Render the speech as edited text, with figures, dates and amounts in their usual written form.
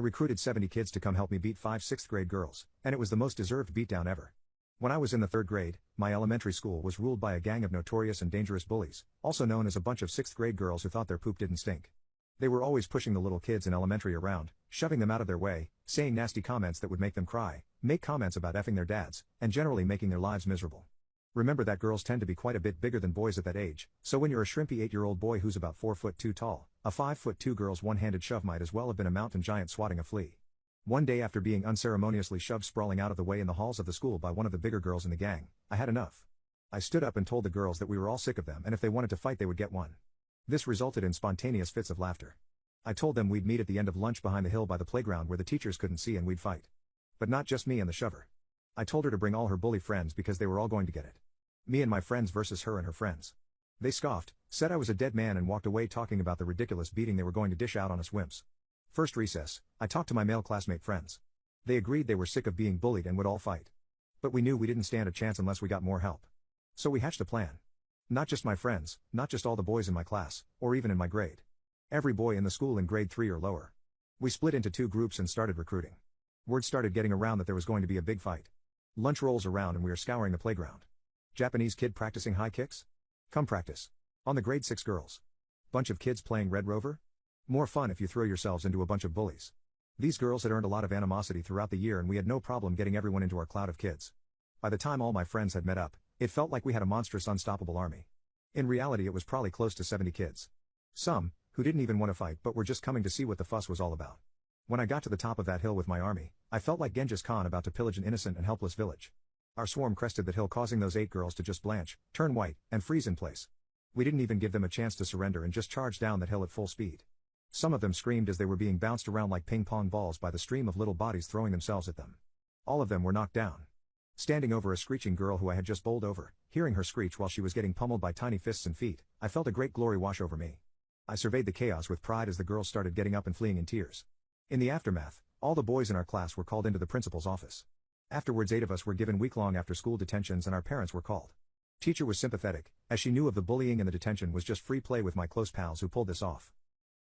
I recruited 70 kids to come help me beat 5 6th grade girls, and it was the most deserved beatdown ever. When I was in the 3rd grade, my elementary school was ruled by a gang of notorious and dangerous bullies, also known as a bunch of 6th grade girls who thought their poop didn't stink. They were always pushing the little kids in elementary around, shoving them out of their way, saying nasty comments that would make them cry, make comments about effing their dads, and generally making their lives miserable. Remember that girls tend to be quite a bit bigger than boys at that age, so when you're a shrimpy 8-year-old boy who's about 4'2" tall, a 5'2" girl's one-handed shove might as well have been a mountain giant swatting a flea. One day after being unceremoniously shoved sprawling out of the way in the halls of the school by one of the bigger girls in the gang, I had enough. I stood up and told the girls that we were all sick of them and if they wanted to fight they would get one. This resulted in spontaneous fits of laughter. I told them we'd meet at the end of lunch behind the hill by the playground where the teachers couldn't see and we'd fight. But not just me and the shover. I told her to bring all her bully friends because they were all going to get it. Me and my friends versus her and her friends. They scoffed, said I was a dead man and walked away talking about the ridiculous beating they were going to dish out on us wimps. First recess, I talked to my male classmate friends. They agreed they were sick of being bullied and would all fight. But we knew we didn't stand a chance unless we got more help. So we hatched a plan. Not just my friends, not just all the boys in my class, or even in my grade. Every boy in the school in grade 3 or lower. We split into 2 groups and started recruiting. Word started getting around that there was going to be a big fight. Lunch rolls around and we are scouring the playground. Japanese kid practicing high kicks? Come practice. On the grade 6 girls. Bunch of kids playing Red Rover? More fun if you throw yourselves into a bunch of bullies. These girls had earned a lot of animosity throughout the year and we had no problem getting everyone into our cloud of kids. By the time all my friends had met up, it felt like we had a monstrous unstoppable army. In reality it was probably close to 70 kids. Some, who didn't even want to fight but were just coming to see what the fuss was all about. When I got to the top of that hill with my army, I felt like Genghis Khan about to pillage an innocent and helpless village. Our swarm crested that hill causing those 8 girls to just blanch, turn white, and freeze in place. We didn't even give them a chance to surrender and just charged down that hill at full speed. Some of them screamed as they were being bounced around like ping-pong balls by the stream of little bodies throwing themselves at them. All of them were knocked down. Standing over a screeching girl who I had just bowled over, hearing her screech while she was getting pummeled by tiny fists and feet, I felt a great glory wash over me. I surveyed the chaos with pride as the girls started getting up and fleeing in tears. In the aftermath, all the boys in our class were called into the principal's office. Afterwards 8 of us were given week-long after-school detentions and our parents were called. Teacher was sympathetic, as she knew of the bullying and the detention was just free play with my close pals who pulled this off.